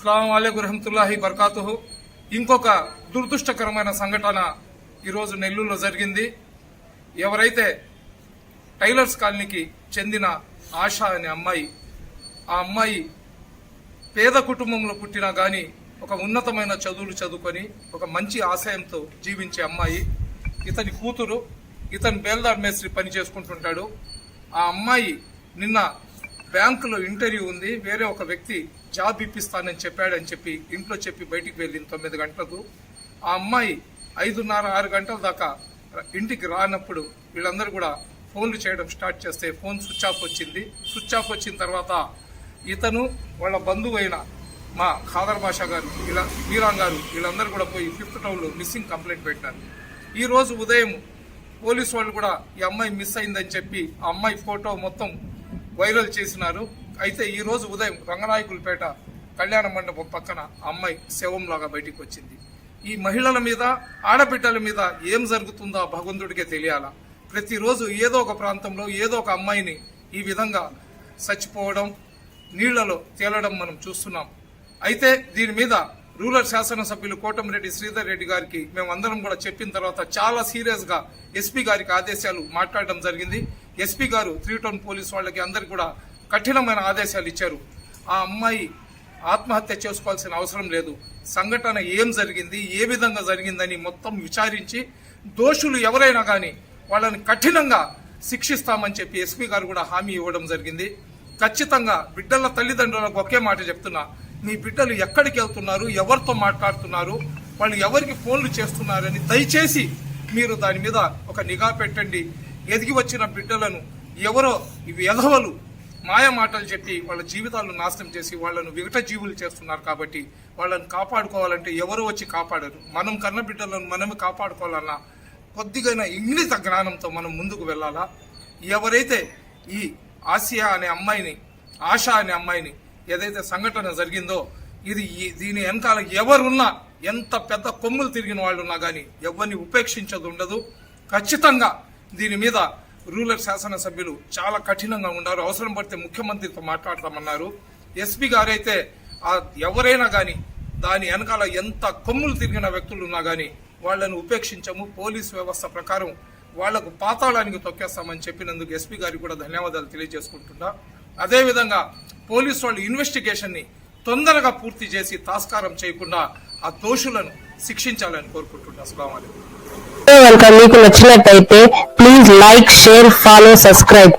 అస్సలాము అలైకుం వరహమతుల్లాహి బర్కాతుహు. ఇంకొక దురదృష్టకరమైన సంఘటన ఈరోజు నెల్లూరులో జరిగింది. ఎవరైతే టైలర్స్ కాలనీకి చెందిన ఆశ అనే అమ్మాయి, ఆ అమ్మాయి పేద కుటుంబంలో పుట్టినా గాని ఒక ఉన్నతమైన చదువులు చదువుకొని ఒక మంచి ఆశయంతో జీవించే అమ్మాయి. ఇతని కూతురు, ఇతను బేల్దార్ మేస్త్రి పని చేసుకుంటుంటాడు. ఆ అమ్మాయి నిన్న బ్యాంకులో ఇంటర్వ్యూ ఉంది, వేరే ఒక వ్యక్తి జాబ్ ఇప్పిస్తానని చెప్పాడని చెప్పి ఇంట్లో చెప్పి బయటికి వెళ్ళింది 9 గంటలకు. ఆ అమ్మాయి 5:30, 6 గంటల దాకా ఇంటికి రానప్పుడు వీళ్ళందరూ కూడా ఫోన్లు చేయడం స్టార్ట్ చేస్తే ఫోన్ స్విచ్ ఆఫ్ వచ్చింది. స్విచ్ ఆఫ్ వచ్చిన తర్వాత ఇతను వాళ్ళ బంధువు అయిన మా ఖాదర్ బాషా గారు, ఇలా మీరాన్ గారు, వీళ్ళందరూ కూడా పోయి 5th టౌన్లో మిస్సింగ్ కంప్లైంట్ పెట్టారు. ఈ రోజు ఉదయం పోలీసు వాళ్ళు కూడా ఈ అమ్మాయి మిస్ అయిందని చెప్పి ఆ అమ్మాయి ఫోటో మొత్తం వైరల్ చేసినారు. అయితే ఈ రోజు ఉదయం రంగనాయకులపేట కళ్యాణ మండపం పక్కన అమ్మాయి శవంలాగా బయటికి వచ్చింది. ఈ మహిళల మీద, ఆడబిడ్డల మీద ఏం జరుగుతుందో భగవంతుడికే తెలియాలా. ప్రతిరోజు ఏదో ఒక ప్రాంతంలో ఏదో ఒక అమ్మాయిని ఈ విధంగా చచ్చిపోవడం, నీళ్లలో తేలడం మనం చూస్తున్నాం. అయితే దీని మీద రూరల్ శాసనసభ్యులు కోటమిరెడ్డి శ్రీధర్ రెడ్డి గారికి మేమందరం కూడా చెప్పిన తర్వాత చాలా సీరియస్ గా ఎస్పీ గారికి ఆదేశాలు మాట్లాడడం జరిగింది. ఎస్పీ గారు 3 టౌన్ పోలీసు వాళ్ళకి అందరికి కూడా కఠినమైన ఆదేశాలు ఇచ్చారు. ఆ అమ్మాయి ఆత్మహత్య చేసుకోవాల్సిన అవసరం లేదు, సంఘటన ఏం జరిగింది, ఏ విధంగా జరిగిందని మొత్తం విచారించి దోషులు ఎవరైనా కానీ వాళ్ళని కఠినంగా శిక్షిస్తామని చెప్పి ఎస్పీ గారు కూడా హామీ ఇవ్వడం జరిగింది. ఖచ్చితంగా బిడ్డల తల్లిదండ్రులకు ఒకే మాట చెప్తున్నా, మీ బిడ్డలు ఎక్కడికి వెళ్తున్నారు, ఎవరితో మాట్లాడుతున్నారు, వాళ్ళు ఎవరికి ఫోన్లు చేస్తున్నారని దయచేసి మీరు దాని మీద ఒక నిఘా పెట్టండి. ఎదిగి వచ్చిన బిడ్డలను ఎవరో ఇవి ఎదవలు మాయ మాటలు చెప్పి వాళ్ళ జీవితాలను నాశనం చేసి వాళ్ళను వికట జీవులు చేస్తున్నారు. కాబట్టి వాళ్ళని కాపాడుకోవాలంటే ఎవరో వచ్చి కాపాడరు. మనం కన్న బిడ్డలను మనమే కాపాడుకోవాలన్నా కొద్దిగా ఇంగిత జ్ఞానంతో మనం ముందుకు వెళ్ళాలా. ఎవరైతే ఈ ఆసియా అనే అమ్మాయిని, ఆశ అనే అమ్మాయిని ఏదైతే సంఘటన జరిగిందో, దీని వెనకాల ఎవరున్నా, ఎంత పెద్ద కొమ్ములు తిరిగిన వాళ్ళు ఉన్నా కానీ ఎవరిని ఉపేక్షించదు ఉండదు. ఖచ్చితంగా దీని మీద రూరల్ శాసనసభ్యులు చాలా కఠినంగా ఉన్నారు. అవసరం పడితే ముఖ్యమంత్రితో మాట్లాడతామన్నారు. ఎస్పీ గారైతే ఎవరైనా కానీ దాని వెనకాల ఎంత కొమ్ములు తిరిగిన వ్యక్తులు ఉన్నా కానీ వాళ్లను ఉపేక్షించము. పోలీసు వ్యవస్థ ప్రకారం వాళ్లకు పాతాళానికి తొక్కేస్తామని చెప్పినందుకు ఎస్పీ గారికి కూడా ధన్యవాదాలు తెలియజేసుకుంటున్నా. అదేవిధంగా పోలీసు వాళ్ళు ఇన్వెస్టిగేషన్ ని తొందరగా పూర్తి చేసి తాస్కారం చేయకుండా ఆ దోషులను శిక్షించాలని కోరుకుంటున్నా. అస్సలాము అలైకుం. మీకు నచ్చినట్టయితే please like, share, follow, subscribe.